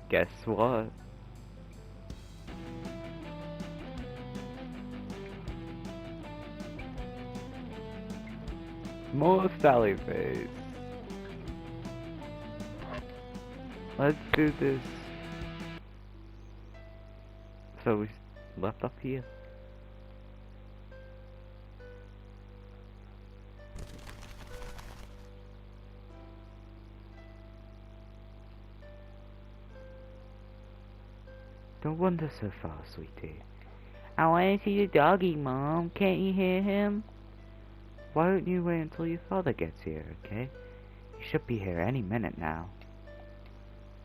Guess what? More sallyface. Let's do this. So we left up here. Don't wander so far, sweetie. I want to see the doggy, Mom. Can't you hear him? Why don't you wait until your father gets here, okay? He should be here any minute now.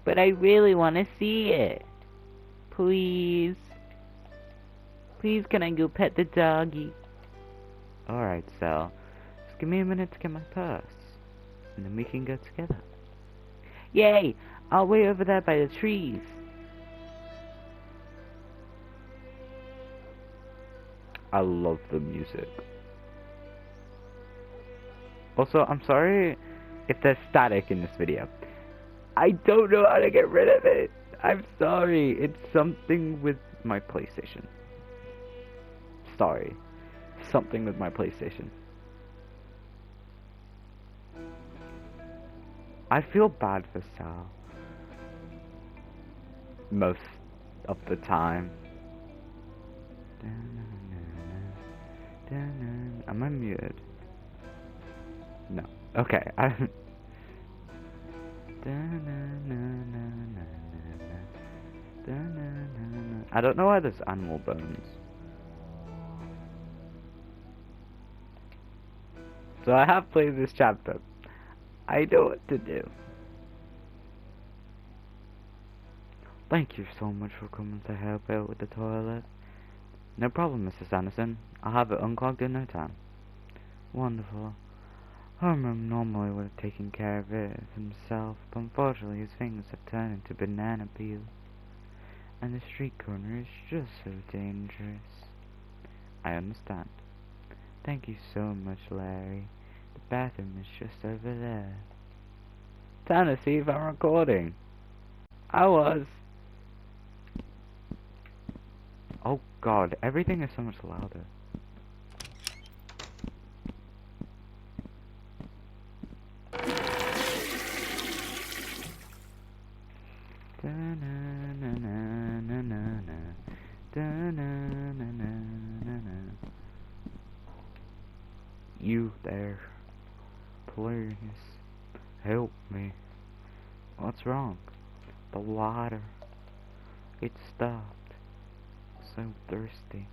But I really want to see it. Please. Please, can I go pet the doggy? Alright, Sal. Just give me a minute to get my purse. And then we can go together. Yay! I'll wait over there by the trees. I love the music. Also, I'm sorry if there's static in this video. I don't know how to get rid of it. I'm sorry. It's something with my PlayStation. Sorry. Something with my PlayStation. I feel bad for Sal. Most of the time. Am I muted? No. Okay. I don't know why there's animal bones. So I have played this chapter. I know what to do. Thank you so much for coming to help out with the toilet. No problem, Mrs. Anderson. I'll have it unclogged in no time. Wonderful. Herman normally would have taken care of it himself, but unfortunately his fingers have turned into banana peel. And the street corner is just so dangerous. I understand. Thank you so much, Larry. The bathroom is just over there. Time to see if I'm recording. I was. Oh god, everything is so much louder. You there, please help me. What's wrong? The water. It stopped. So thirsty.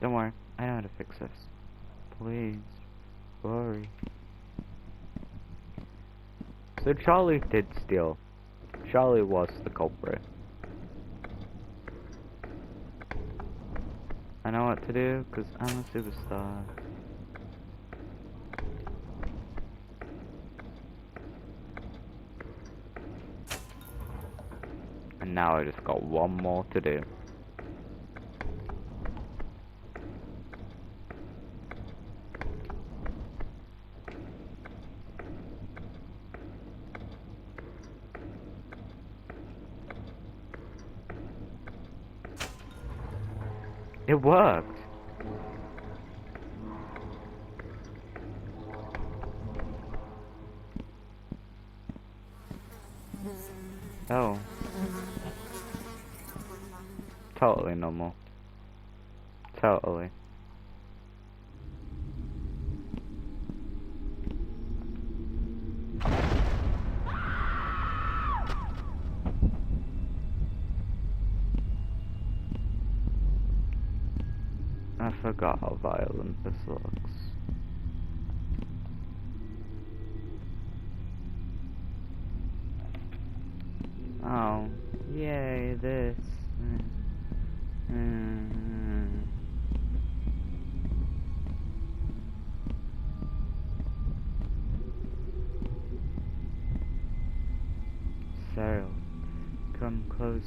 Don't worry, I know how to fix this. Please, hurry. So Charlie did steal. Charlie was the culprit. I know what to do, because I'm a superstar. And now I just got one more to do. It worked! Oh. Totally normal. Totally. I forgot how violent this looks. Oh, yay, this. Sarah, come closer.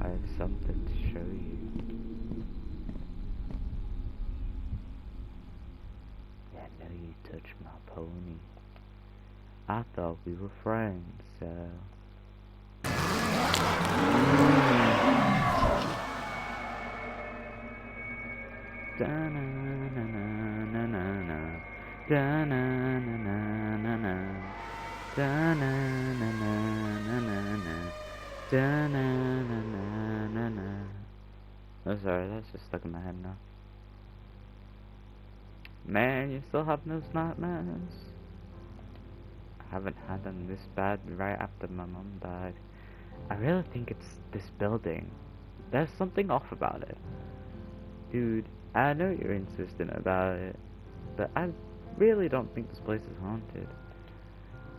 I have something to show you. I know you touched my pony. I thought we were friends, so... Da-na-na-na-na-na-na. Da-na-na-na-na-na. Da-na-na-na-na-na. Da-na-na-na-na-na. Oh, sorry, that's just stuck in my head now. Man, you still have those nightmares? I haven't had them this bad right after my mom died. I really think it's this building. There's something off about it. Dude, I know you're insistent about it, but I really don't think this place is haunted.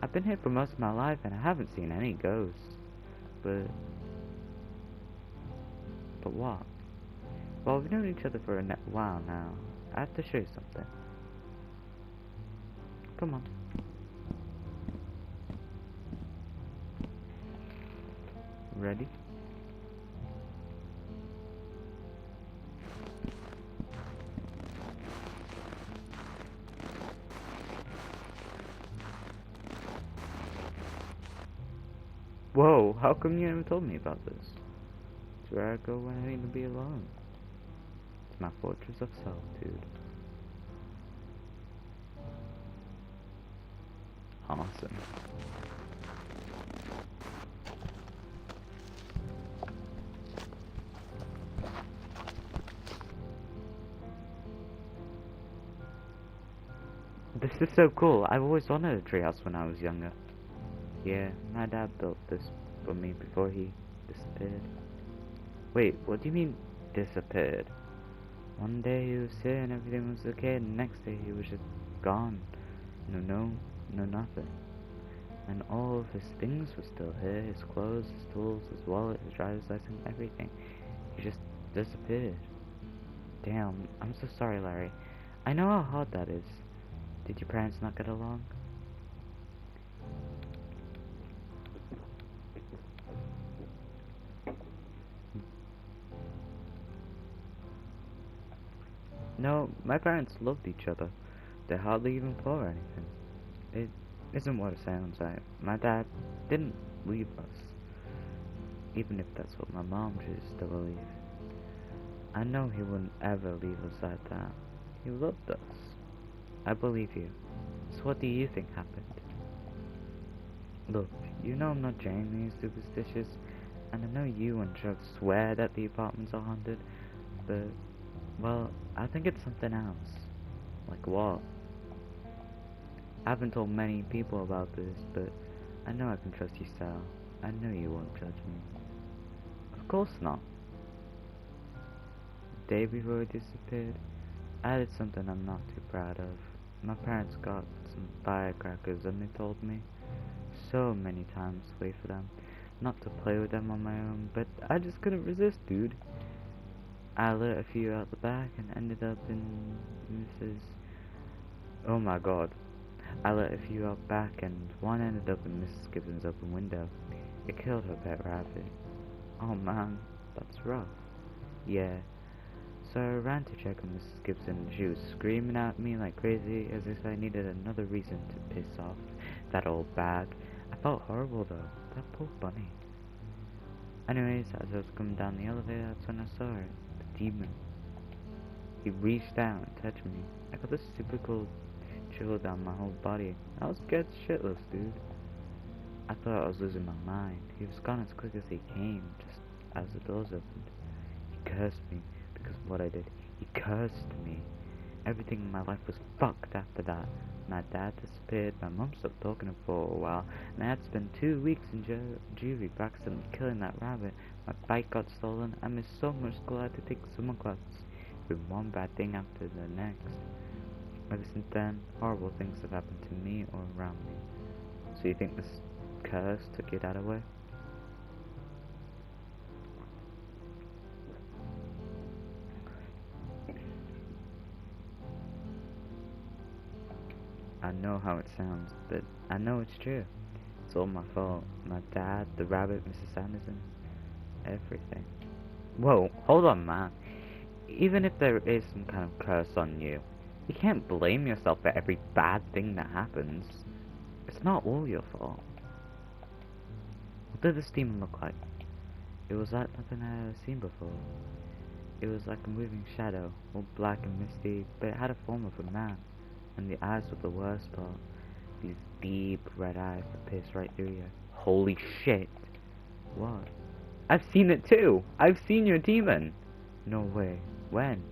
I've been here for most of my life and I haven't seen any ghosts. But what? Well, we've known each other for a while now. I have to show you something. Come on. Ready? Whoa, how come you never told me about this? It's where I go when I need to be alone. It's my fortress of solitude. Awesome. This is so cool. I've always wanted a treehouse when I was younger. Yeah, my dad built this for me before he disappeared. Wait, what do you mean, disappeared? One day he was here and everything was okay, and the next day he was just gone. No nothing. And all of his things were still here, his clothes, his tools, his wallet, his driver's license, everything. He just disappeared. Damn, I'm so sorry, Larry. I know how hard that is. Did your parents not get along? No, my parents loved each other. They hardly even fought or anything. It isn't what it sounds like. My dad didn't leave us, even if that's what my mom chooses to believe. I know he wouldn't ever leave us like that. He loved us. I believe you. So what do you think happened? Look, you know I'm not genuinely superstitious, and I know you and Chuck swear that the apartments are haunted, but, well, I think it's something else. Like what? I haven't told many people about this, but I know I can trust you, Sal. I know you won't judge me. Of course not. The day before he disappeared, I did something I'm not too proud of. My parents got some firecrackers and they told me so many times to wait for them, not to play with them on my own, but I just couldn't resist, dude. I lit a few out the back and ended up in Mrs. Oh my god. I lit a few out back and one ended up in Mrs. Gibbons' open window. It killed her pet rabbit. Oh man, that's rough. Yeah. So I ran to check on Mrs. Gibson and she was screaming at me like crazy as if I needed another reason to piss off that old bag. I felt horrible though. That poor bunny. Anyways, as I was coming down the elevator, that's when I saw it. The demon. He reached out and touched me. I got this super cool chill down my whole body. I was scared shitless, dude. I thought I was losing my mind. He was gone as quick as he came, just as the doors opened. He cursed me because of what I did. He cursed me. Everything in my life was fucked after that. My dad disappeared, my mom stopped talking to him for a while, and I had to spend 2 weeks in juvie for accidentally killing that rabbit. My bike got stolen. I missed so much school I had to take summer classes. It's been one bad thing after the next. Ever since then, horrible things have happened to me or around me. So you think this curse took your dad away? I know how it sounds, but I know it's true. It's all my fault. My dad, the rabbit, Mrs. Anderson, everything. Whoa, hold on, man. Even if there is some kind of curse on you, you can't blame yourself for every bad thing that happens. It's not all your fault. What did this demon look like? It was like nothing I had ever seen before. It was like a moving shadow, all black and misty, but it had a form of a man. And the eyes were the worst part. These deep red eyes that pierce right through you. Holy shit! What? I've seen it too! I've seen your demon! No way. When?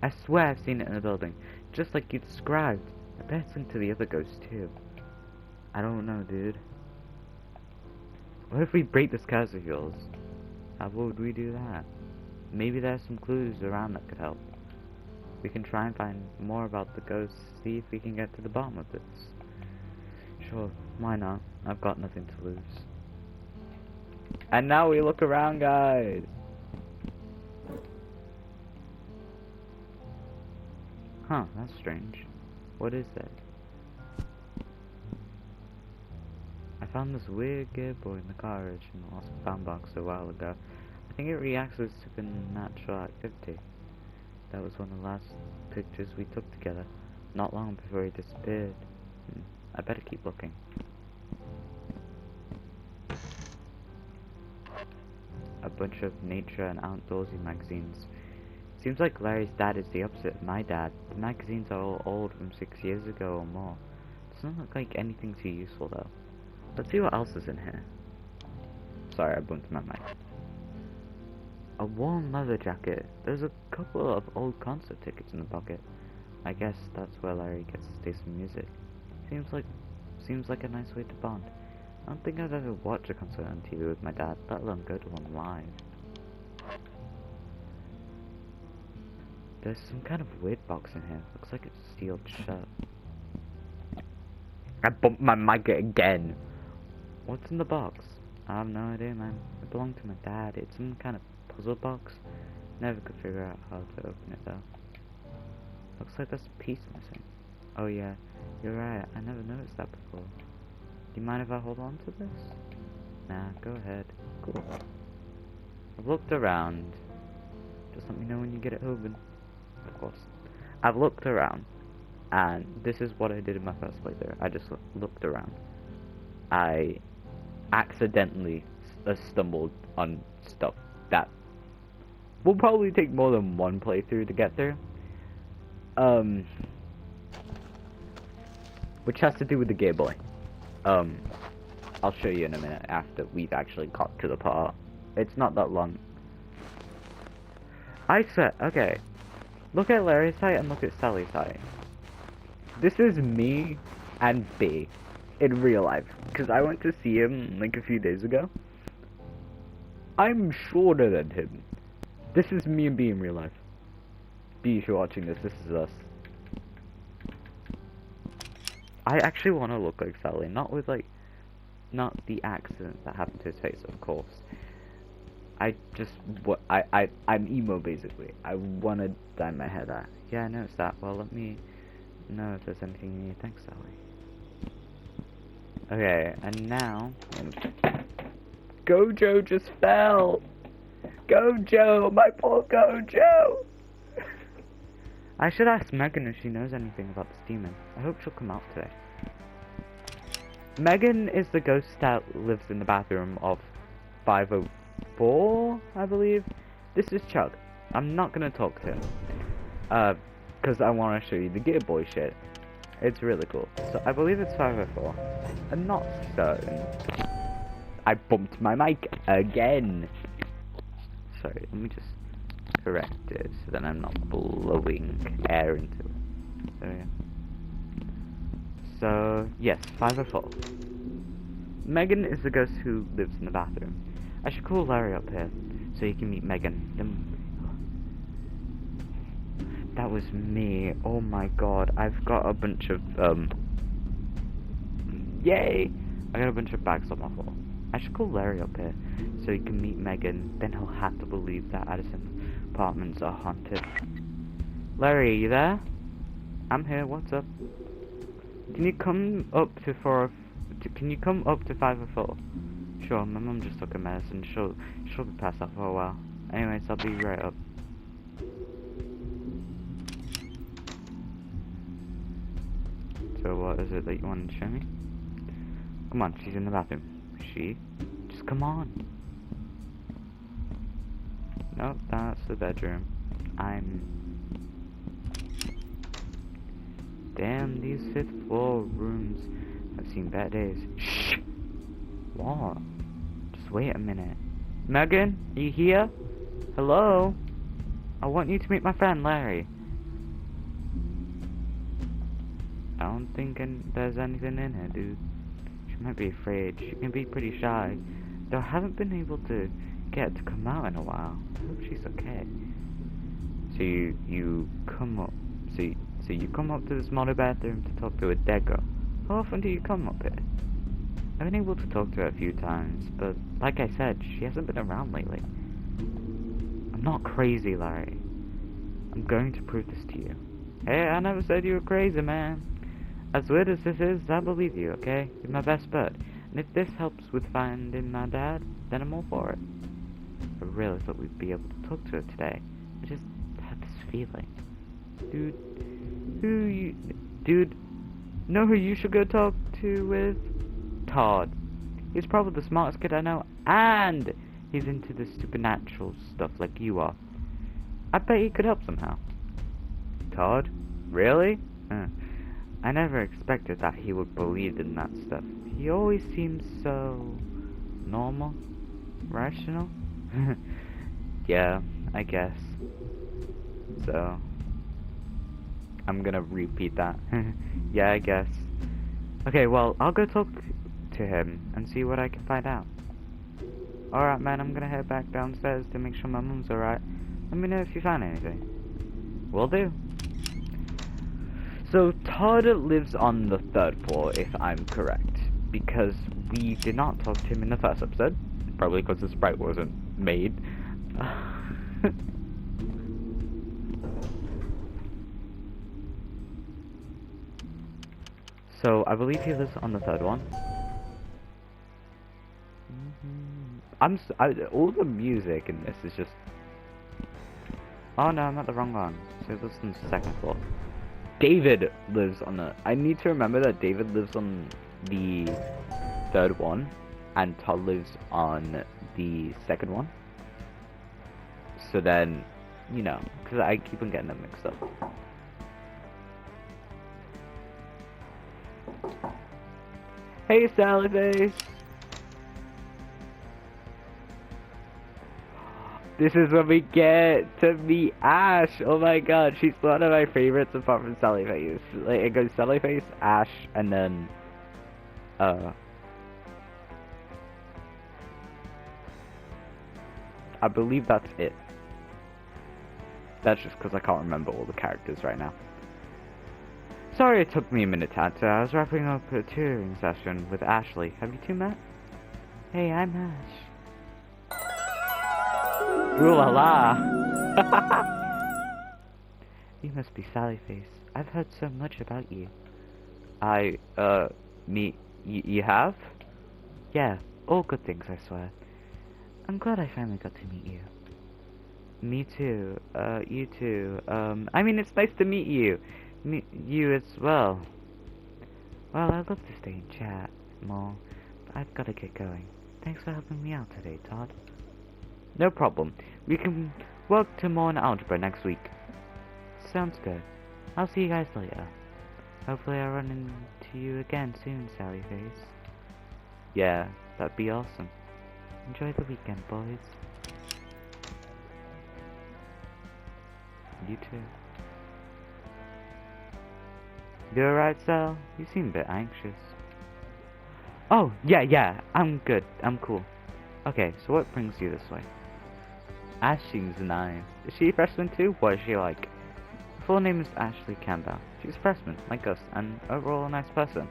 I swear I've seen it in the building. Just like you described. I bet it's into the other ghosts too. I don't know, dude. What if we break this curse of yours? How would we do that? Maybe there's some clues around that could help. We can try and find more about the ghosts, see if we can get to the bottom of this. Sure, why not? I've got nothing to lose. And now we look around, guys! Huh, that's strange. What is that? I found this weird gearboy in the garage in the lost and found box a while ago. I think it reacts with supernatural activity. That was one of the last pictures we took together, not long before he disappeared. I better keep looking. A bunch of nature and outdoorsy magazines. Seems like Larry's dad is the opposite of my dad. The magazines are all old from 6 years ago or more. Doesn't look like anything too useful though. Let's see what else is in here. Sorry, I bumped my mic. A warm leather jacket. There's a couple of old concert tickets in the pocket. I guess that's where Larry gets to stay some music. Seems like a nice way to bond. I don't think I've ever watched a concert on TV with my dad, let alone go to one live. There's some kind of weird box in here. Looks like it's sealed shut. I bumped my mic again. What's in the box? I have no idea, man. It belonged to my dad. It's some kind of puzzle box. Never could figure out how to open it though. Looks like there's a piece missing. Oh yeah, you're right. I never noticed that before. Do you mind if I hold on to this? Nah, go ahead. Cool. I've looked around. Just let me know when you get it open. Of course. I've looked around. And this is what I did in my first playthrough. I just looked around. I accidentally stumbled on stuff that will probably take more than one playthrough to get through. Which has to do with the Game Boy. I'll show you in a minute after we've actually got to the part. It's not that long. I said, okay, look at Larry's site and look at Sally's site. This is me and B in real life, because I went to see him like a few days ago. I'm shorter than him. This is me and B in real life. B, if you're watching this, this is us. I actually want to look like Sally, not with like, not the accident that happened to his face, of course. I just, I'm emo basically. I want to dye my hair that. Yeah, I noticed that. Well, let me know if there's anything you need. Thanks, Sally. Okay, and now, Gojo just fell! Gojo! My poor Gojo! I should ask Megan if she knows anything about this demon. I hope she'll come out today. Megan is the ghost that lives in the bathroom of 504, I believe. This is Chuck. I'm not gonna talk to him. Because I want to show you the Gear Boy shit. It's really cool. So I believe it's 504. I'm not certain. I bumped my mic again. Sorry, let me just correct it so that I'm not blowing air into it. There we go. So, yes, 504. Megan is the ghost who lives in the bathroom. I should call Larry up here so you can meet Megan. That was me. Oh my god, I've got a bunch of, yay! I got a bunch of bags on my floor. I should call Larry up here so he can meet Megan, then he'll have to believe that Addison's apartments are haunted. Larry, are you there? I'm here, what's up? Can you come up to 504? Sure, my mum just took a medicine. She'll be passed out for a while. Anyways, I'll be right up. So what is it that you wanted to show me? Come on, she's in the bathroom. She? Just come on. Nope, that's the bedroom. Damn, these 5th floor rooms have seen bad days. Shh! What? Just wait a minute. Megan, are you here? Hello? I want you to meet my friend, Larry. I don't think there's anything in her, dude. She might be afraid. She can be pretty shy. Though I haven't been able to get her to come out in a while. I hope she's okay. So you come up. So you come up to this model bathroom to talk to a dead girl. How often do you come up here? I've been able to talk to her a few times, but like I said, she hasn't been around lately. I'm not crazy, Larry. I'm going to prove this to you. Hey, I never said you were crazy, man. As weird as this is, I believe you, okay? You're my best bud. And if this helps with finding my dad, then I'm all for it. I really thought we'd be able to talk to her today. I just had this feeling. Dude, know who you should go talk to with? Todd. He's probably the smartest kid I know, and he's into the supernatural stuff like you are. I bet he could help somehow. Todd? Really? I never expected that he would believe in that stuff. He always seems so normal, rational. Yeah, I guess. So, I'm gonna repeat that. Yeah, I guess. Okay, well, I'll go talk to him and see what I can find out. Alright, man, I'm gonna head back downstairs to make sure my mum's alright. Let me know if you find anything. Will do. So, Todd lives on the 3rd floor, if I'm correct. Because we did not talk to him in the first episode. Probably because the sprite wasn't made. So, I believe he lives on the 3rd one. All the music in this is just... Oh no, I'm at the wrong one. So this is on the 2nd floor. David lives on the... I need to remember that David lives on the 3rd one, and Todd lives on the 2nd one. So then, you know, because I keep on getting them mixed up. Hey, sallyface! This is when we get to meet Ash. Oh my god, she's one of my favorites apart from sallyface. Like, it goes sallyface, Ash, and then I believe that's it. That's just because I can't remember all the characters right now. Sorry it took me a minute to answer. I was wrapping up a touring session with Ashley. Have you two met? Hey, I'm Ash. Ooh la la! You must be Sallyface. I've heard so much about you. You have? Yeah, all good things, I swear. I'm glad I finally got to meet you. Me too. You too. I mean, it's nice to meet you. Meet you as well. Well, I'd love to stay and chat more, but I've got to get going. Thanks for helping me out today, Todd. No problem. We can work to more on algebra next week. Sounds good. I'll see you guys later. Hopefully I'll run into you again soon, Sallyface. Yeah, that'd be awesome. Enjoy the weekend, boys. You too. You alright, Sal? You seem a bit anxious. Oh, yeah, I'm good. I'm cool. Okay, so what brings you this way? Ash seems nice. Is she a freshman too? What is she like? Her full name is Ashley Campbell. She's a freshman, like us, and overall a nice person.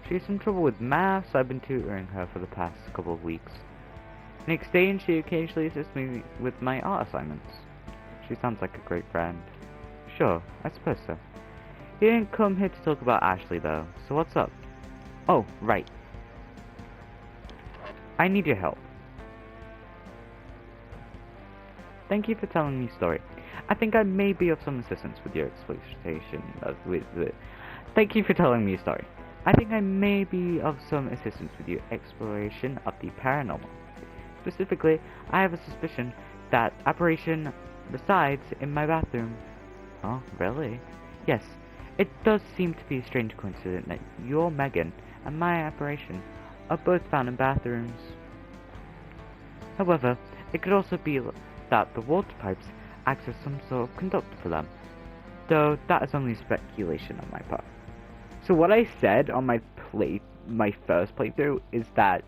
She has some trouble with math, so I've been tutoring her for the past couple of weeks. In exchange, she occasionally assists me with my art assignments. She sounds like a great friend. Sure, I suppose so. You didn't come here to talk about Ashley though, so what's up? Oh, right. I need your help. Thank you for telling me your story. I think I may be of some assistance with your exploitation of... Thank you for telling me your story. I think I may be of some assistance with your exploration of the paranormal. Specifically, I have a suspicion that apparition resides in my bathroom. Oh, really? Yes, it does seem to be a strange coincidence that your Megan and my apparition are both found in bathrooms. However, it could also be that the water pipes act as some sort of conductor for them, though that is only speculation on my part. So what I said on my first playthrough is that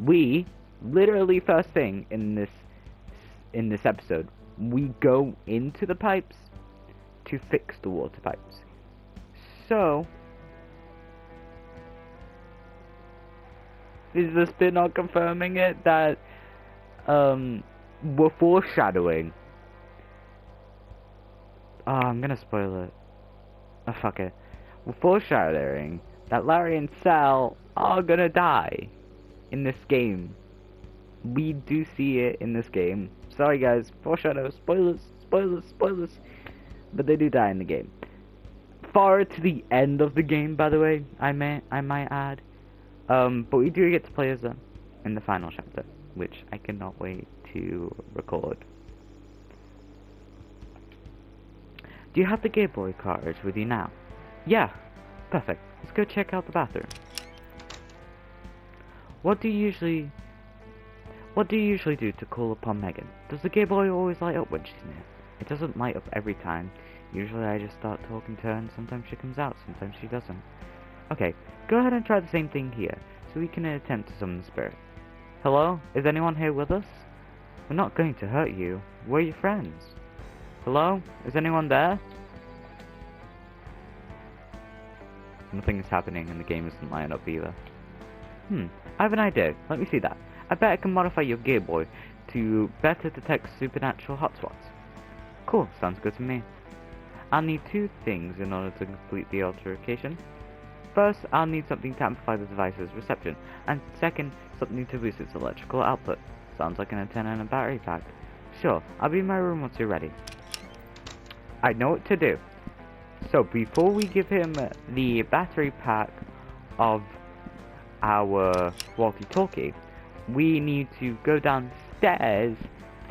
we, literally first thing in this episode, we go into the pipes to fix the water pipes. So, is the spin not confirming it that we're foreshadowing? Oh, I'm gonna spoil it. Oh, fuck it. We're foreshadowing that Larry and Sal are gonna die in this game. We do see it in this game. Sorry guys, foreshadow, spoilers, spoilers, spoilers. But they do die in the game. Far to the end of the game, by the way, I might add. But we do get to play as them in the final chapter, which I cannot wait to record. Do you have the Game Boy cartridge with you now? Yeah, perfect. Let's go check out the bathroom. What do you usually do to call upon Megan? Does the Game Boy always light up when she's near? It doesn't light up every time. Usually I just start talking to her and sometimes she comes out, sometimes she doesn't. Okay, go ahead and try the same thing here, so we can attempt to summon the spirit. Hello? Is anyone here with us? We're not going to hurt you. We're your friends. Hello? Is anyone there? Nothing is happening and the game isn't lighting up either. I have an idea. Let me see that. I bet I can modify your Game Boy to better detect supernatural hotspots. Cool, sounds good to me. I'll need two things in order to complete the altercation. First, I'll need something to amplify the device's reception, and second, something to boost its electrical output. Sounds like an antenna and a battery pack. Sure, I'll be in my room once you're ready. I know what to do. So, before we give him the battery pack of our walkie-talkie, we need to go downstairs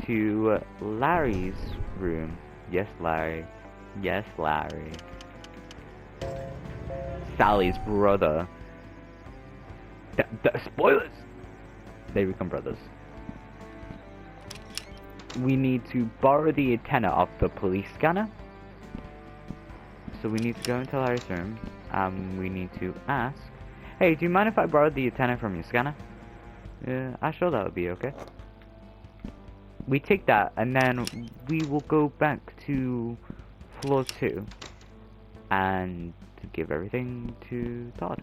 to Larry's room. Yes, Larry. Yes, Larry. Sally's brother. Spoilers! They become brothers. We need to borrow the antenna of the police scanner. So we need to go into Larry's room. We need to ask, hey, do you mind if I borrow the antenna from your scanner? Yeah, I'm sure that would be okay. We take that, and then we will go back to floor 2 and give everything to Todd.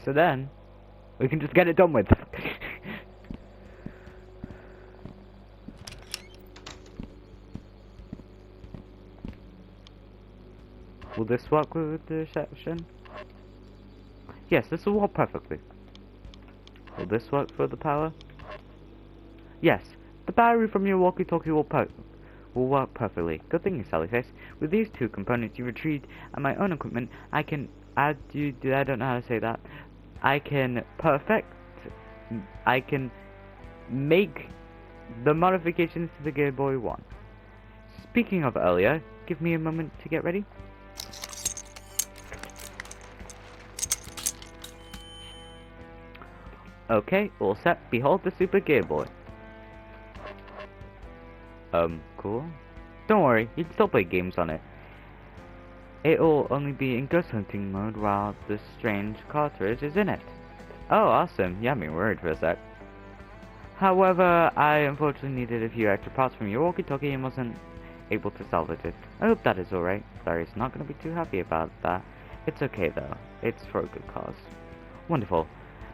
So then, we can just get it done with. Will this work with the reception? Yes, this will work perfectly. Will this work for the power? Yes, the battery from your walkie-talkie will work perfectly. Good thing, Sallyface. With these two components you retrieved and my own equipment, I can add you. I don't know how to say that. I can make the modifications to the Game Boy 1. Speaking of earlier, give me a moment to get ready. Okay, all set. Behold the Super Game Boy. Cool. Don't worry, you can still play games on it. It'll only be in ghost hunting mode while the strange cartridge is in it. Oh, awesome. You had me worried for a sec. However, I unfortunately needed a few extra parts from your walkie-talkie and wasn't able to salvage it. I hope that is alright. Larry's not going to be too happy about that. It's okay though. It's for a good cause. Wonderful.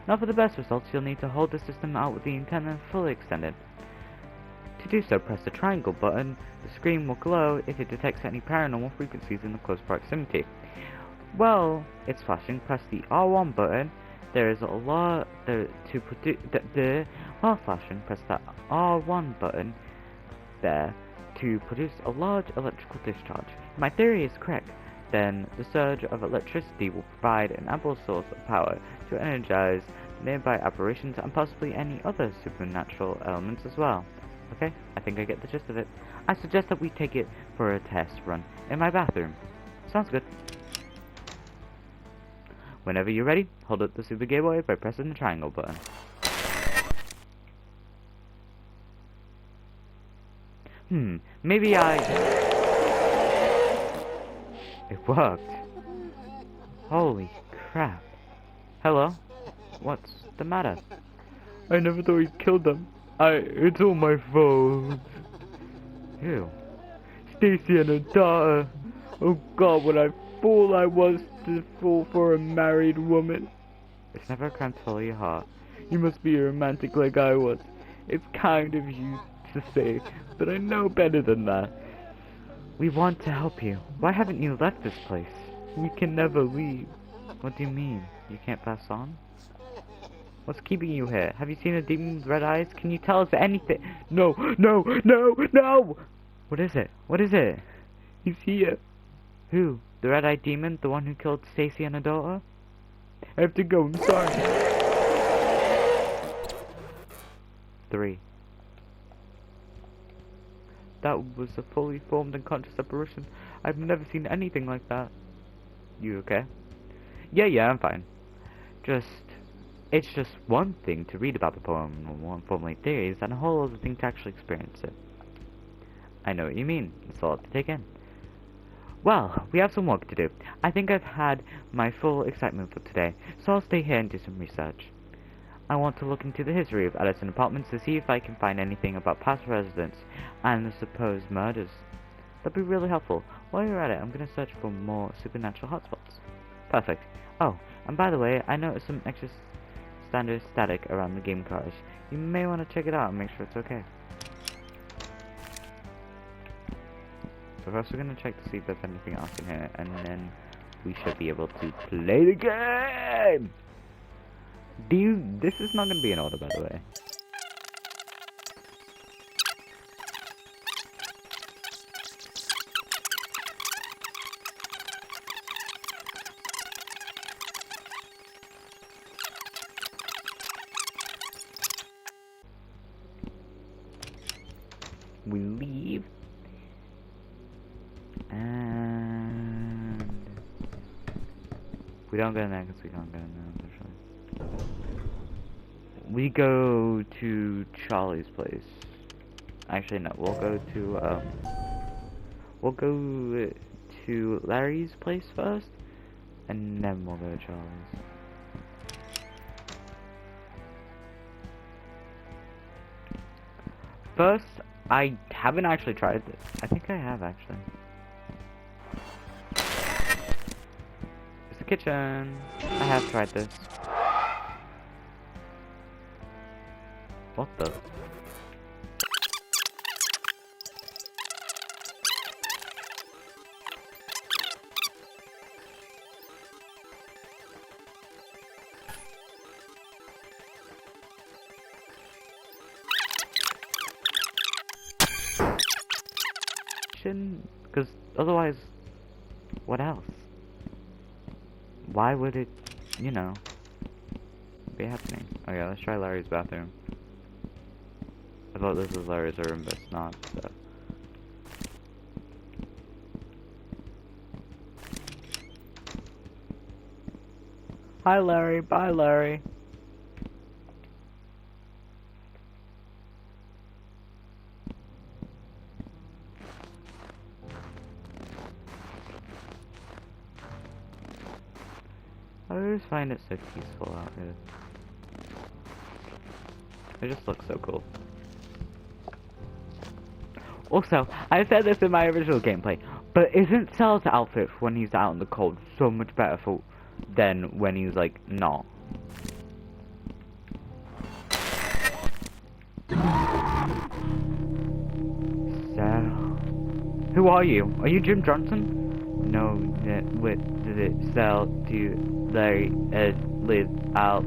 Now for the best results, you'll need to hold the system out with the antenna fully extended. To do so, press the triangle button. The screen will glow if it detects any paranormal frequencies in the close proximity. Well, it's flashing. Press the R1 button There is a lot to produce. While flashing, press that R1 button there to produce a large electrical discharge. If my theory is correct, then the surge of electricity will provide an ample source of power to energize nearby apparitions and possibly any other supernatural elements as well. Okay, I think I get the gist of it. I suggest that we take it for a test run in my bathroom. Sounds good. Whenever you're ready, hold up the Super Game Boy by pressing the triangle button. Maybe It worked. Holy crap. Hello? What's the matter? I never thought he killed them. It's all my fault. Who? Stacy and her daughter. Oh God, what a fool I was to fall for a married woman. It's never a crime to follow your heart. You must be a romantic like I was. It's kind of you to say, but I know better than that. We want to help you. Why haven't you left this place? We can never leave. What do you mean? You can't pass on? What's keeping you here? Have you seen a demon with red eyes? Can you tell us anything? No, no, no, no! What is it? What is it? He's here. Who? The red-eyed demon? The one who killed Stacy and her daughter? I have to go, I'm sorry. 3. That was a fully formed and conscious apparition. I've never seen anything like that. You okay? Yeah, I'm fine. It's just one thing to read about the poem, formulate theories, and a whole other thing to actually experience it. I know what you mean. It's a lot to take in. Well, we have some work to do. I think I've had my full excitement for today, so I'll stay here and do some research. I want to look into the history of Edison Apartments to see if I can find anything about past residents and the supposed murders. That'd be really helpful. While you're at it, I'm going to search for more supernatural hotspots. Perfect. Oh, and by the way, I noticed some extra standard static around the game cars. You may want to check it out and make sure it's okay. So first we're going to check to see if there's anything else in here, and then we should be able to play the game! This is not going to be in order, by the way. We leave, and we don't go in there because we can't go in there, unfortunately. We go to Charlie's place. Actually, no, we'll go to Larry's place first, and then we'll go to Charlie's. First, I haven't actually tried this. I think I have, actually. It's the kitchen. I have tried this. What the? Because otherwise, what else? Why would it, you know, be happening? Oh yeah, let's try Larry's bathroom. I thought this was Larry's room, but it's not, so. Hi Larry, bye Larry. I always find it so peaceful out here. It just looks so cool. Also, I said this in my original gameplay, but isn't Cell's outfit when he's out in the cold so much better than when he's like not? Cell, who are you? Are you Jim Johnson? No, with Cell, do you? Larry, Liz, Al,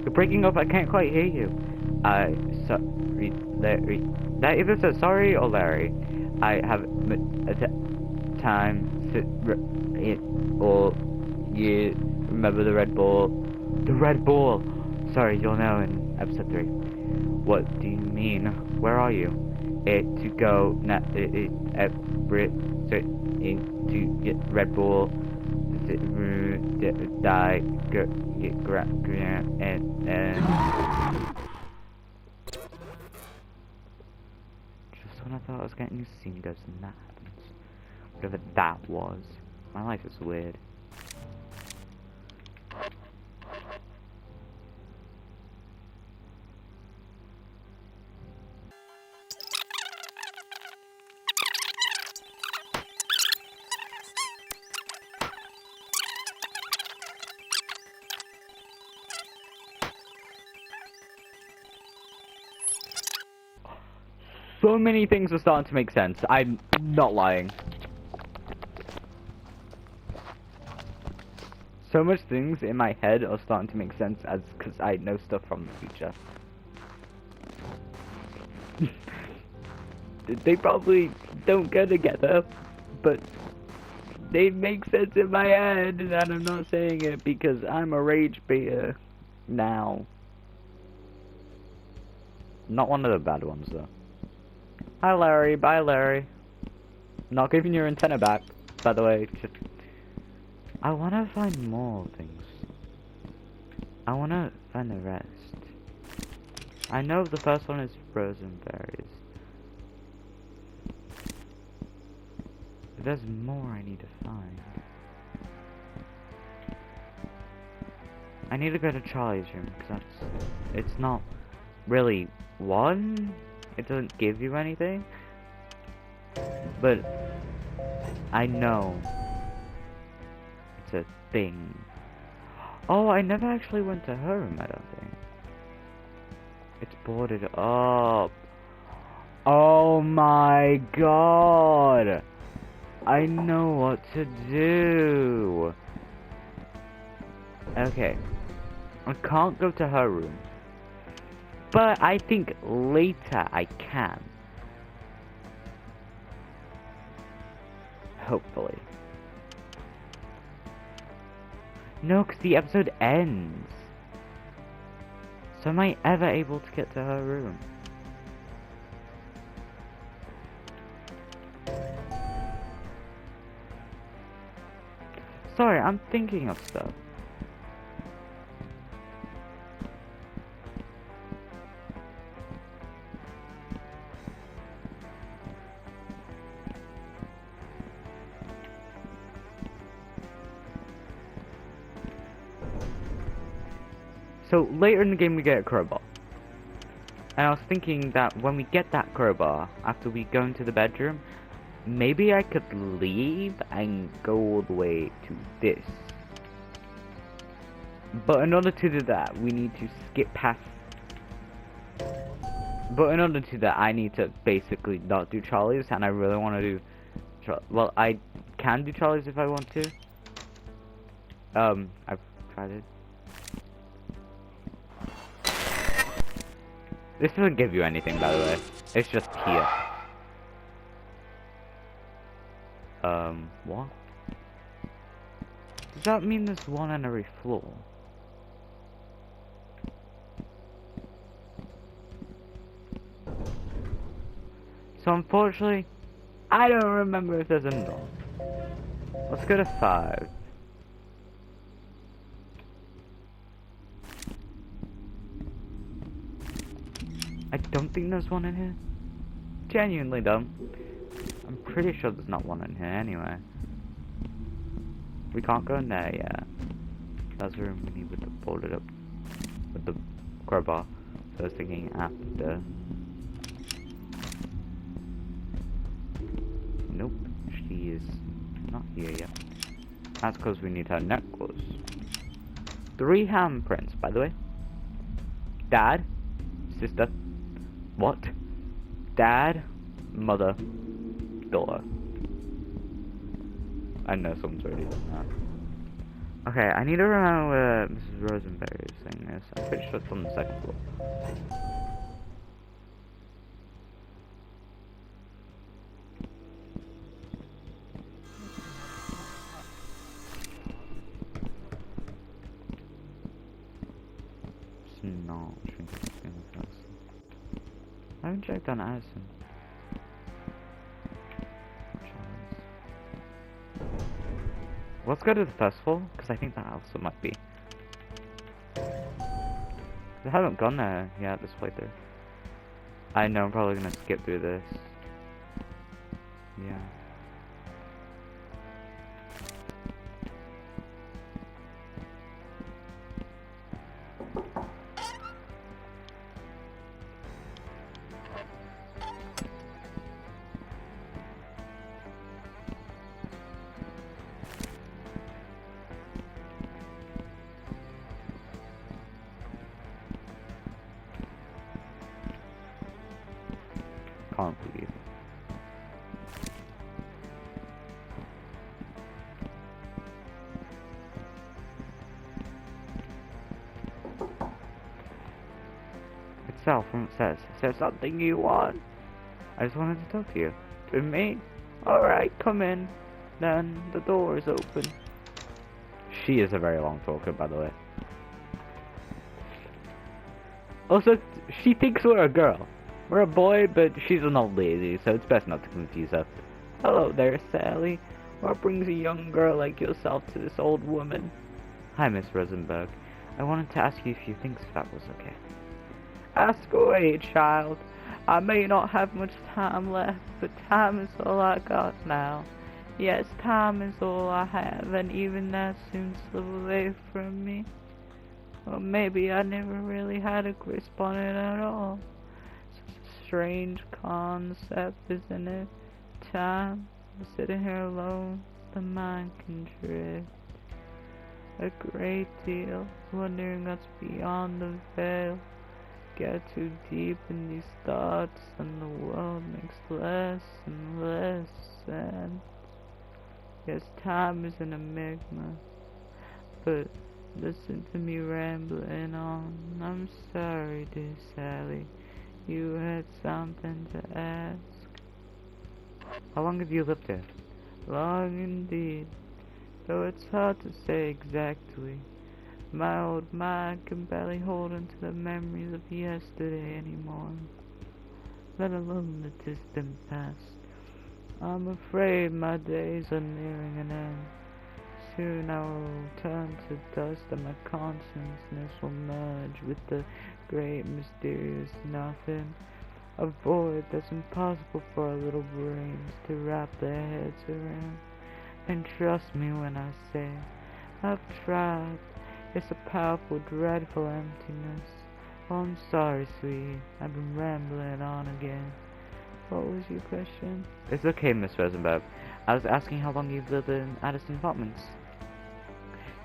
you're breaking up, I can't quite hear you. Sorry, Larry. That either says sorry or Larry. I have time to, or you remember the red ball. The red ball! Sorry, you'll know in episode 3. What do you mean? Where are you? To go, to get red ball. Die, and just when I thought I was getting a scene goes and that happens. Whatever that was. My life is weird. So many things are starting to make sense. I'm not lying. So much things in my head are starting to make sense as because I know stuff from the future. They probably don't go together, but they make sense in my head, and I'm not saying it because I'm a rage baiter now. Not one of the bad ones though. Hi Larry, bye Larry. Not giving your antenna back, by the way. Just... I wanna find more things. I wanna find the rest. I know the first one is frozen berries. But there's more I need to find. I need to go to Charlie's room, because it's not really one. It doesn't give you anything, but I know it's a thing. Oh, I never actually went to her room, I don't think. It's boarded up. Oh my god! I know what to do. Okay. I can't go to her room. But I think later I can. Hopefully. No, because the episode ends. So am I ever able to get to her room? Sorry, I'm thinking of stuff. So later in the game we get a crowbar. And I was thinking that when we get that crowbar, after we go into the bedroom, maybe I could leave and go all the way to this. But in order to do that, we need to skip past... But in order to do that, I need to basically not do Charlie's, and I really want to do... Well, I can do Charlie's if I want to. I've tried it. This doesn't give you anything, by the way. It's just here. What? Does that mean there's one on every floor? So unfortunately, I don't remember if there's a door. Let's go to 5. I don't think there's one in here. Genuinely don't. I'm pretty sure there's not one in here anyway. We can't go in there yet. That's the room we need with the boarded up with the crowbar. So I was thinking after. Nope, she is not here yet. That's because we need her necklace. 3 handprints, by the way. Dad, sister. What? Dad, mother, daughter. I know someone's already done Okay, I need to remember where Mrs. Rosenberry's thing is. I'm pretty sure it's on the second floor. No, I haven't checked on Addison. Let's go to the festival, because I think that also might be. I haven't gone there yet this playthrough. I know I'm probably gonna skip through this. Yeah. Can't believe it. Itself, from it says, is there something you want? I just wanted to talk to you. To me? Alright, come in. Then the door is open. She is a very long talker, by the way. Also, she thinks we're a girl. We're a boy, but she's an old lady, so it's best not to confuse us. Hello there, Sally. What brings a young girl like yourself to this old woman? Hi, Miss Rosenberg. I wanted to ask you a few things if that was okay. Ask away, child. I may not have much time left, but time is all I got now. Yes, time is all I have, and even that soon slip away from me. Or maybe I never really had a grasp on it at all. Such a strange concept, isn't it? Time, sitting here alone, the mind can drift a great deal, wondering what's beyond the veil. Get too deep in these thoughts, and the world makes less and less sense. Yes, time is an enigma, but listen to me rambling on. I'm sorry, dear Sally. You had something to ask. How long have you lived here? Long indeed, though it's hard to say exactly. My old mind can barely hold onto the memories of yesterday anymore, let alone the distant past. I'm afraid my days are nearing an end. Soon I will turn to dust, and my consciousness will merge with the great mysterious nothing, a void that's impossible for our little brains to wrap their heads around. And trust me when I say, I've tried. It's a powerful, dreadful emptiness. Oh, I'm sorry, sweetie. I've been rambling on again. What was your question? It's okay, Miss Rosenberg. I was asking how long you've lived in Addison Apartments.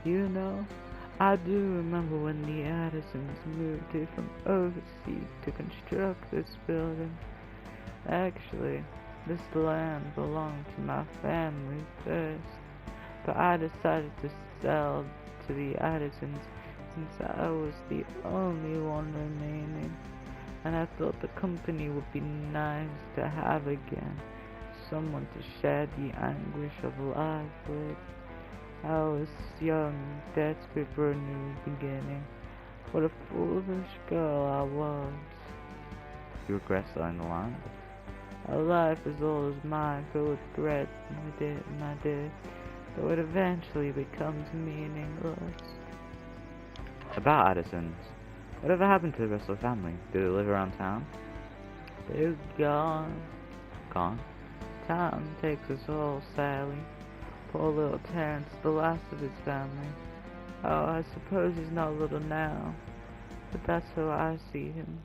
You know, I do remember when the Addisons moved here from overseas to construct this building. Actually, this land belonged to my family first, but I decided to sell to the Addisons since I was the only one remaining, and I thought the company would be nice to have again, someone to share the anguish of life with. I was young, desperate for a new beginning. What a foolish girl I was. You regret selling the land? A life as old as mine, filled with regret, my dear, though it eventually becomes meaningless. About Addisons, whatever happened to the rest of the family? Do they live around town? They're gone. Gone? Time takes us all, Sally. Poor little Terrence, the last of his family. Oh, I suppose he's not little now, but that's how I see him.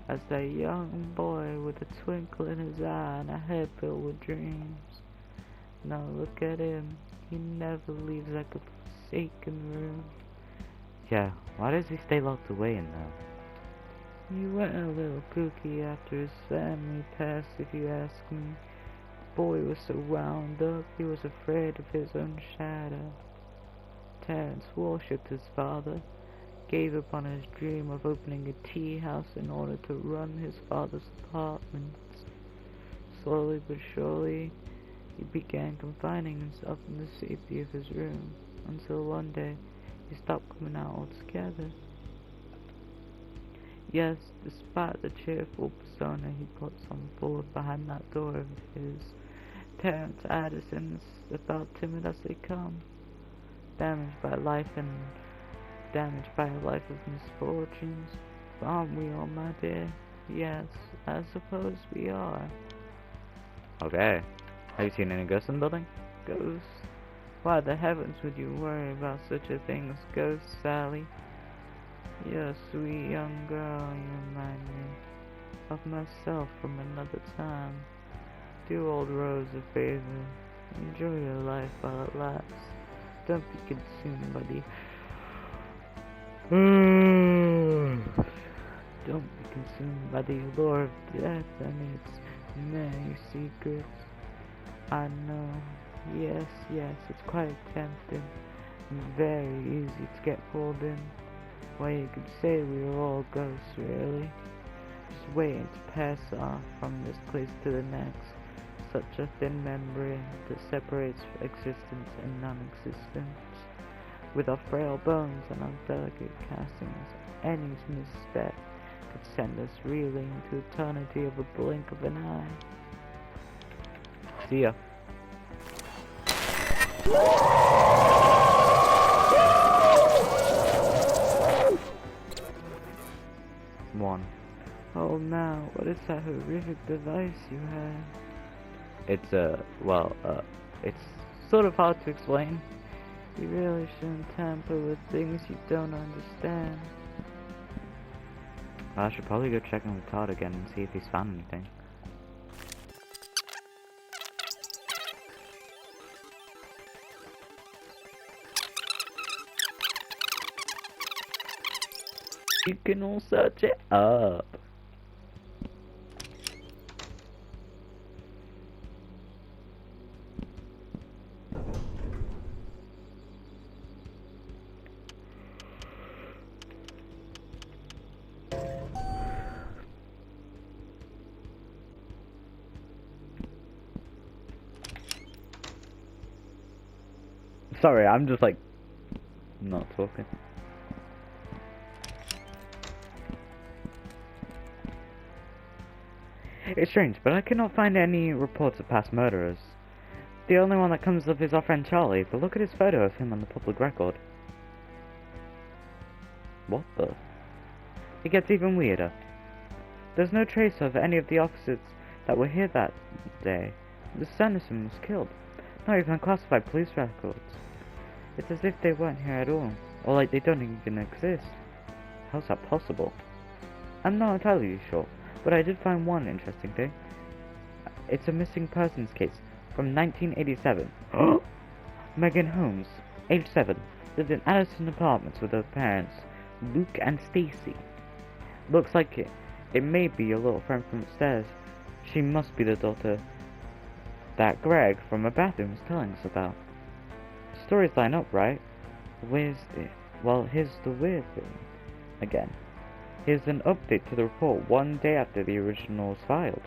As that young boy with a twinkle in his eye and a head filled with dreams. Now look at him, he never leaves like a forsaken room. Yeah, why does he stay locked away in there? He went a little kooky after his family passed, if you ask me. The boy was so wound up, he was afraid of his own shadow. Terence worshipped his father, gave up on his dream of opening a tea house in order to run his father's apartments. Slowly but surely, he began confining himself in the safety of his room, until one day he stopped coming out altogether. Yes, despite the cheerful persona he puts on forward behind that door of his, Terence Addison's about timid as they come, damaged by life and damaged by a life of misfortunes. But aren't we all, my dear? Yes, I suppose we are. Okay. Have you seen any ghosts in the building? Ghosts? Why the heavens would you worry about such a thing as ghosts, Sally? You're a sweet young girl, you remind me of myself from another time. Do old Rose a favor. Enjoy your life while it lasts. Don't be consumed by the Don't be consumed by the allure of death and its many secrets. I know, yes, it's quite tempting and very easy to get pulled in. Why, you could say we were all ghosts, really. Just waiting to pass off from this place to the next. Such a thin membrane that separates existence and non-existence. With our frail bones and our delicate castings, any misstep could send us reeling into eternity of a blink of an eye. See ya. One. Oh, now, what is that horrific device you have? It's, it's sort of hard to explain. You really shouldn't tamper with things you don't understand. I should probably go check in with Todd again and see if he's found anything. You can all search it up. Sorry, I'm just like not talking. It's strange, but I cannot find any reports of past murderers. The only one that comes up is our friend Charlie, but look at his photo of him on the public record. What the? It gets even weirder. There's no trace of any of the officers that were here that day. The Sanderson was killed. Not even classified police records. It's as if they weren't here at all, or like they don't even exist. How's that possible? I'm not entirely sure, but I did find one interesting thing. It's a missing persons case from 1987. Megan Holmes, age 7, lived in Addison Apartments with her parents, Luke and Stacy. Looks like it may be a little friend from upstairs. She must be the daughter that Greg from a bathroom was telling us about. Stories line up, right? Well, here's the weird thing. Again. Here's an update to the report one day after the original was filed,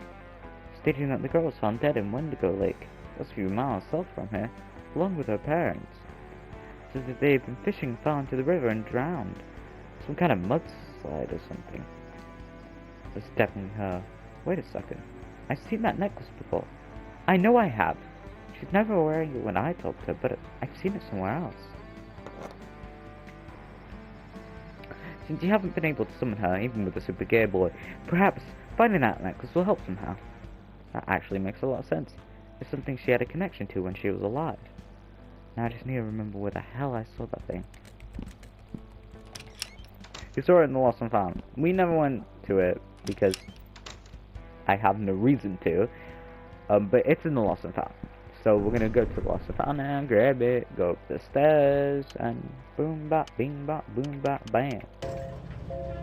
stating that the girl was found dead in Wendigo Lake, just a few miles south from here, along with her parents. Says that they had been fishing, fell into the river and drowned. Some kind of mudslide or something. That's definitely her. Wait a second. I've seen that necklace before. I know I have. She's never wearing it when I talk to her, but I've seen it somewhere else. Since you haven't been able to summon her, even with the Super Gear Boy, perhaps finding that necklace will help somehow. That actually makes a lot of sense. It's something she had a connection to when she was alive. Now I just need to remember where the hell I saw that thing. We saw it in the Lost and Found. We never went to it because I have no reason to. But it's in the Lost and Found. So we're gonna go to the Lost and Found now, grab it, go up the stairs, and boom bop, bing bop, boom bop, bam.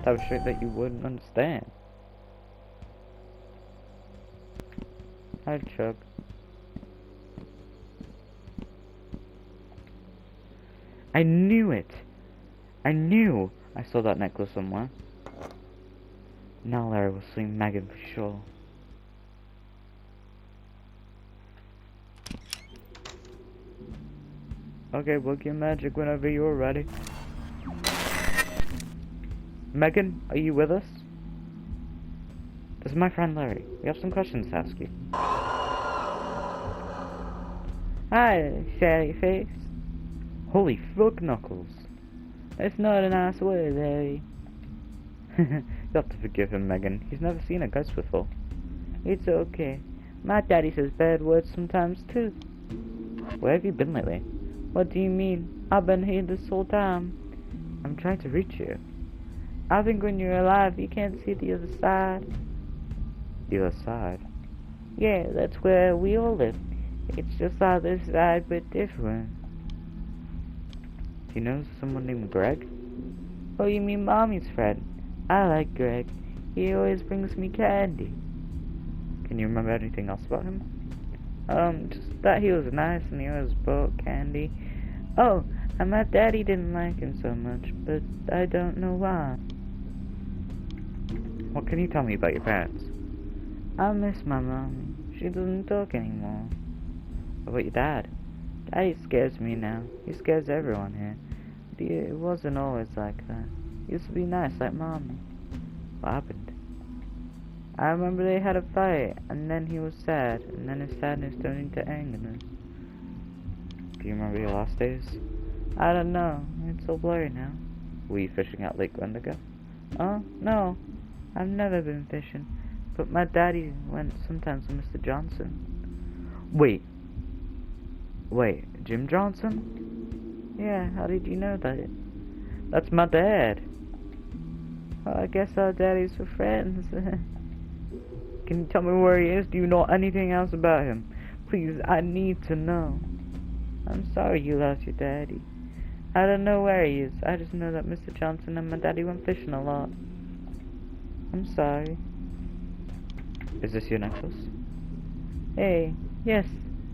Type of shit that you wouldn't understand. Hi, Chuck. I knew it! I knew I saw that necklace somewhere. Now Larry will see Megan for sure. Okay, work your magic whenever you're ready. Megan, are you with us? This is my friend Larry. We have some questions to ask you. Hi, sallyface. Holy fuck, Knuckles. That's not a nice word, Larry. You have to forgive him, Megan. He's never seen a ghost before. It's okay. My daddy says bad words sometimes, too. Where have you been lately? What do you mean? I've been here this whole time. I'm trying to reach you. I think when you're alive, you can't see the other side. The other side? Yeah, that's where we all live. It's just like this side, but different. Do you know someone named Greg? Oh, you mean Mommy's friend? I like Greg. He always brings me candy. Can you remember anything else about him? Just that he was nice and he always brought candy. Oh, and my daddy didn't like him so much, but I don't know why. What can you tell me about your parents? I miss my mommy. She doesn't talk anymore. What about your dad? Daddy scares me now. He scares everyone here. But it wasn't always like that. He used to be nice like mommy. What happened? I remember they had a fight, and then he was sad, and then his sadness turned into anger. Do you remember your last days? I don't know. It's all blurry now. Were you fishing at Lake Wendigo? Oh, no. I've never been fishing. But my daddy went sometimes with Mr. Johnson. Wait, Jim Johnson? Yeah, how did you know that? That's my dad. Well, I guess our daddies were friends. Can you tell me where he is? Do you know anything else about him? Please, I need to know. I'm sorry you lost your daddy. I don't know where he is. I just know that Mr. Johnson and my daddy went fishing a lot. I'm sorry. Is this your necklace? Hey, yes.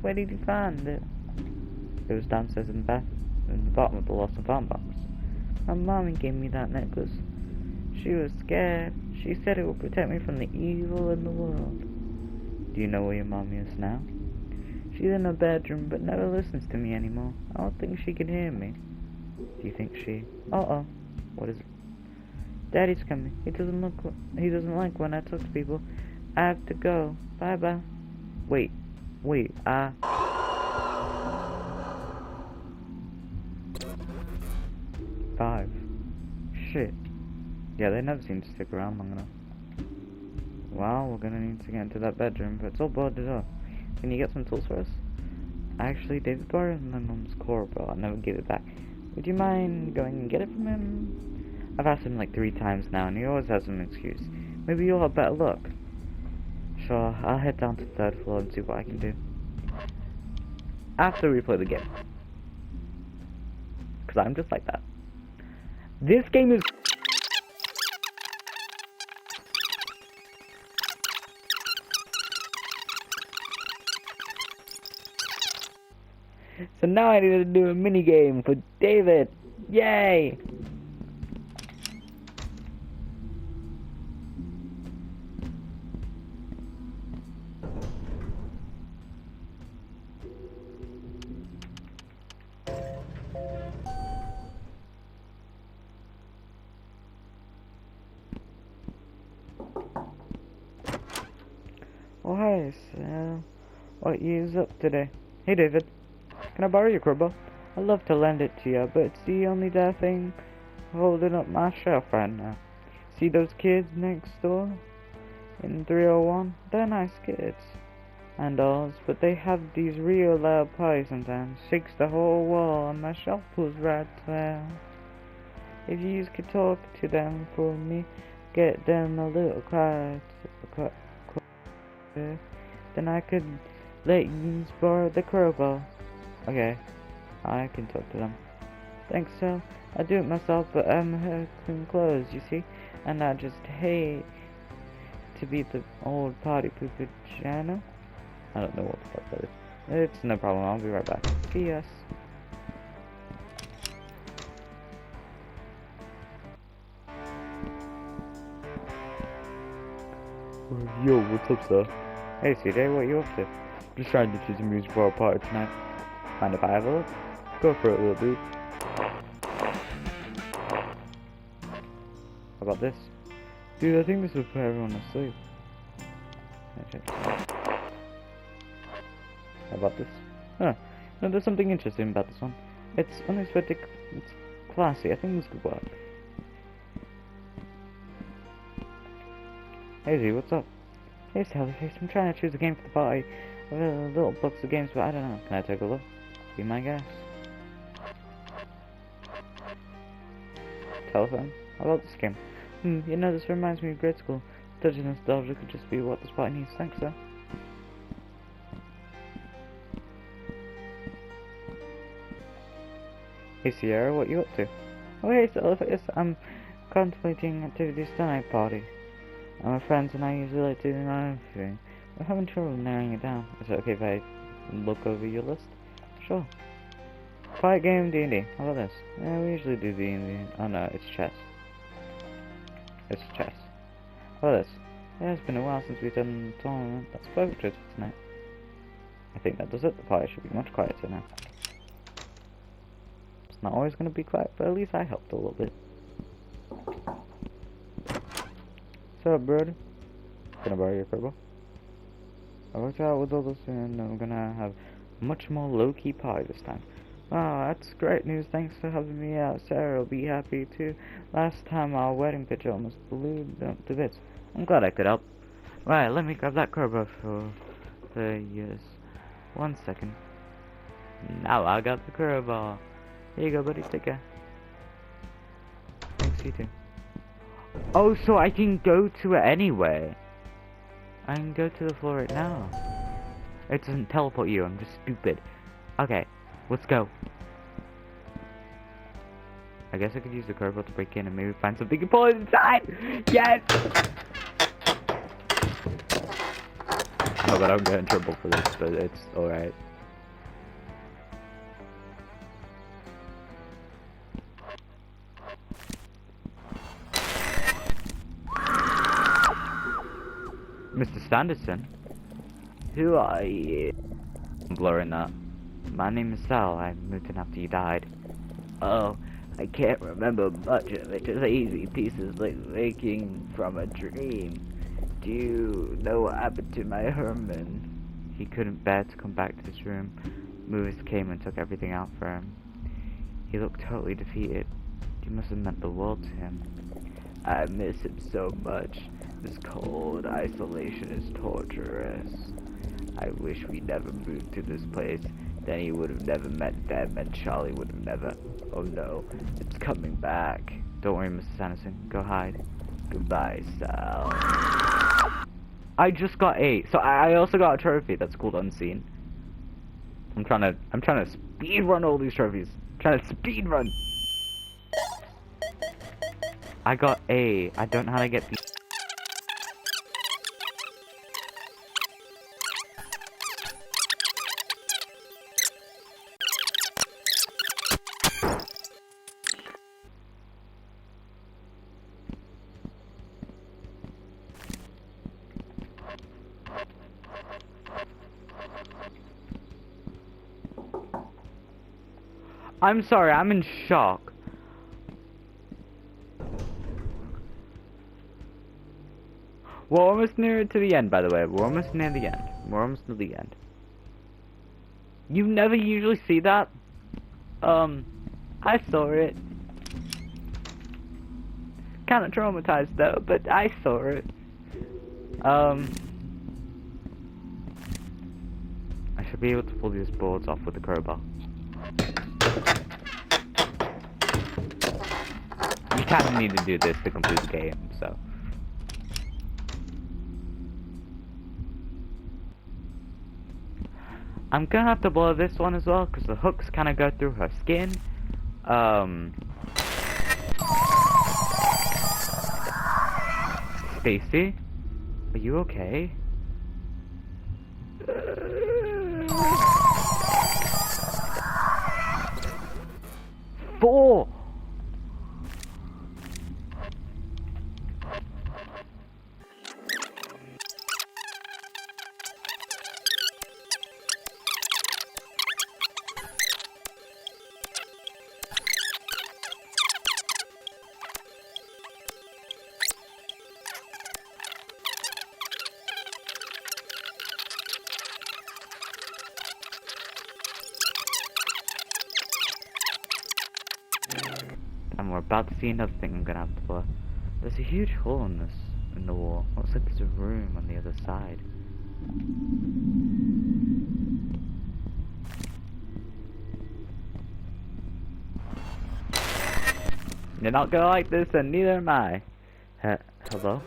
Where did you find it? It was downstairs in the bottom of the lost and found box. My mommy gave me that necklace. She was scared. She said it would protect me from the evil in the world. Do you know where your mommy is now? She's in her bedroom, but never listens to me anymore. I don't think she can hear me. Do you think she... Uh-oh. What is it? Daddy's coming. He doesn't like when I talk to people. I have to go. Bye-bye. Wait. 5. Shit. Yeah, they never seem to stick around long enough. Well, we're gonna need to get into that bedroom, but it's all boarded up. Can you get some tools for us? Actually, David borrowed my mom's core, but I'll never give it back. Would you mind going and get it from him? I've asked him like 3 times now, and he always has some excuse. Maybe you'll have better luck. Sure, I'll head down to the 3rd floor and see what I can do. After we play the game. Because I'm just like that. This game is... So now I need to do a mini game for David. Yay! Oh hi, so what you up today? Hey David, can I borrow your crowbar? I'd love to lend it to you, but it's the only damn thing holding up my shelf right now. See those kids next door in 301? They're nice kids and all, but they have these real loud parties sometimes. Shakes the whole wall and my shelf pulls right down. If you could talk to them for me, get them a little quiet, then I could let you borrow the crowbar. Okay, I can talk to them. Thanks, Sal. I do it myself, but I'm her clean clothes, you see, and I just hate to be the old party pooper channel. I don't know what the fuck that is. It's no problem, I'll be right back. See us. Yo, what's up, sir? Hey, CJ, what are you up to? Just trying to choose some music for our party tonight. Mind if I have a look? Go for it, little dude. How about this? Dude, I think this would put everyone to sleep. How about this? Huh. No, there's something interesting about this one. It's unexpected, it's classy. I think this could work. Hey Z, what's up? Hey Sallyface, I'm trying to choose a game for the party. I have a little box of games, but I don't know. Can I take a look? Be my guest. Telephone? How about this game? You know, this reminds me of grade school. Touch of nostalgia could just be what this party needs. Thanks, sir. Hey Sierra, what you up to? Oh hey Sallyface, I'm contemplating activities tonight party. My friends and I usually like to do my own thing. We're having trouble narrowing it down. Is it okay if I look over your list? Sure. Quiet game D&D. How about this? Yeah, we usually do D&D. Oh no, it's chess. It's chess. How about this? Yeah, it's been a while since we've done a tournament. That's perfect for tonight. I think that does it. The party should be much quieter now. It's not always going to be quiet, but at least I helped a little bit. What's up, bro? Can I borrow your crowbar? I worked out with all this and I'm gonna have a much more low-key party this time. Oh, that's great news. Thanks for helping me out. Sarah will be happy too. Last time our wedding picture almost blew to bits. I'm glad I could help. Right, let me grab that crowbar for the years. 1 second. Now I got the crowbar. Here you go, buddy. Take care. Thanks, you too. Oh, so I can go to it anyway. I can go to the floor right now. It doesn't teleport you, I'm just stupid. Okay, let's go. I guess I could use the crowbar to break in and maybe find something important inside! Yes! Oh, but I'm getting in trouble for this, but it's alright. Mr. Sanderson? Who are you? I'm blurring that. My name is Sal. I moved in after you died. Oh, I can't remember much of it. Just easy pieces like waking from a dream. Do you know what happened to my Herman? He couldn't bear to come back to this room. Movers came and took everything out for him. He looked totally defeated. You must have meant the world to him. I miss him so much. This cold isolation is torturous. I wish we never moved to this place. Then he would have never met them, and Charlie would have never. Oh no, it's coming back. Don't worry, Mr. Sanderson. Go hide. Goodbye, Sal. I just got 8, so I also got a trophy that's called Unseen. I'm trying to speed run all these trophies. I'm trying to speed run. I got A. I don't know how to get B. I'm sorry, I'm in shock. We're almost near to the end, by the way. We're almost near the end. We're almost near the end. You never usually see that? I saw it. Kinda traumatized though, but I saw it. I should be able to pull these boards off with the crowbar. You kinda need to do this to complete the game, so. I'm gonna have to blow this one as well, because the hooks kinda go through her skin. Stacy? Are you okay? Four! And we're about to see another thing I'm gonna have to blur. There's a huge hole in the wall. Looks like there's a room on the other side. You're not gonna like this, and neither am I. Hello?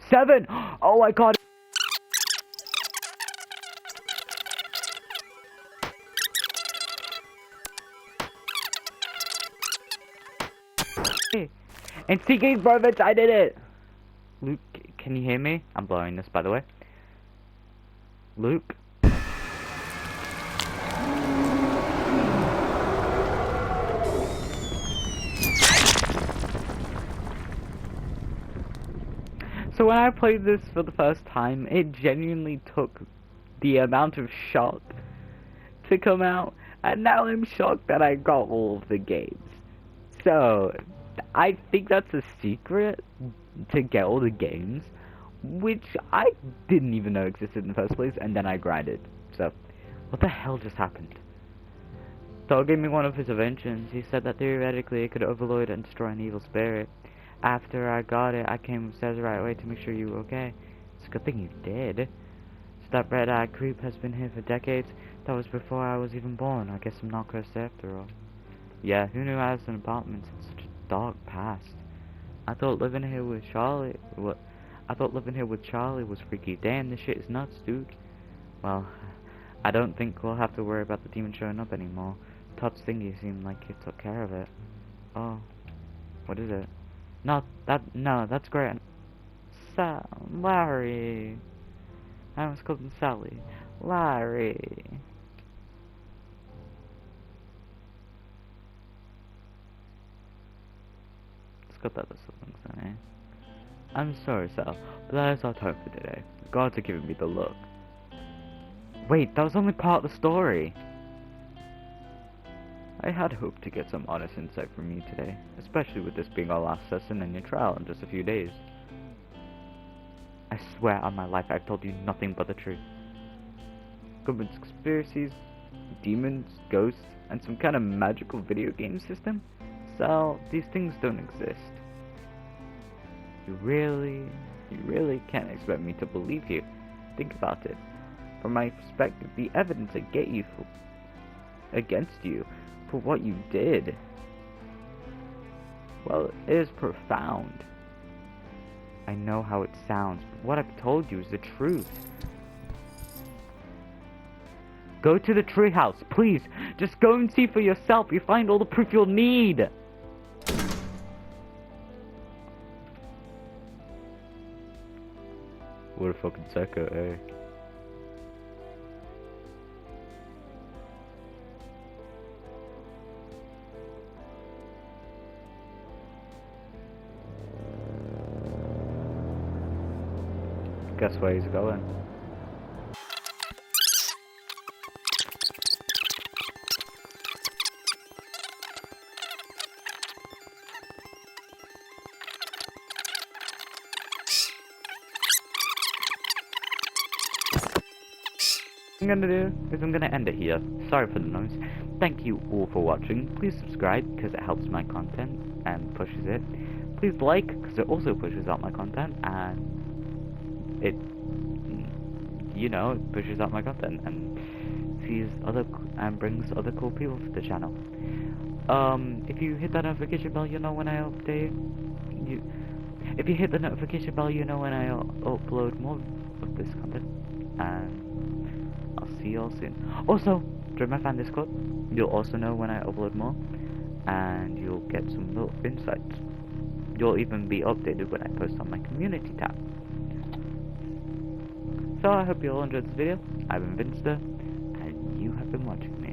7! Oh my god! And seeking profits, I did it! Luke, can you hear me? I'm blowing this, by the way. Luke? So when I played this for the first time, it genuinely took the amount of shock to come out, and now I'm shocked that I got all of the games. So, I think that's a secret, to get all the games, which I didn't even know existed in the first place, and then I grinded. So, what the hell just happened? Thor gave me one of his inventions. He said that theoretically it could overload and destroy an evil spirit. After I got it, I came upstairs right away to make sure you were okay. It's a good thing you did. So that red-eyed creep has been here for decades. That was before I was even born. I guess I'm not cursed after all. Yeah, who knew I was in apartments? It's such a dark past. I thought living here with Charlie was freaky. Damn, this shit is nuts, dude. Well, I don't think we'll have to worry about the demon showing up anymore. Todd's thingy seemed like it took care of it. Oh, what is it? No, that's great. Larry. I was called him Sally. Larry. Let's got that other things on, eh? I'm sorry, Sal, but that is our time for today. The gods are giving me the look. Wait, that was only part of the story. I had hoped to get some honest insight from you today, especially with this being our last session and your trial in just a few days. I swear on my life I've told you nothing but the truth. Government conspiracies, demons, ghosts, and some kind of magical video game system? So, these things don't exist. You really can't expect me to believe you. Think about it. From my perspective, the evidence against you for what you did, well, it is profound. I know how it sounds, but what I've told you is the truth. Go to the treehouse, please. Just go and see for yourself. You find all the proof you'll need. What a fucking psycho, eh? Guess where he's going. What I'm gonna do is I'm gonna end it here. Sorry for the noise. Thank you all for watching. Please subscribe because it helps my content and pushes it. Please like because it also pushes out my content, and it, you know, it pushes out my content and brings other cool people to the channel. If you hit that notification bell, you know when I update. If you hit the notification bell, you know when I upload more of this content. And I'll see you all soon. Also, join my fan Discord. You'll also know when I upload more, and you'll get some little insights. You'll even be updated when I post on my community tab. So I hope you all enjoyed this video. I've been Vinster, and you have been watching me.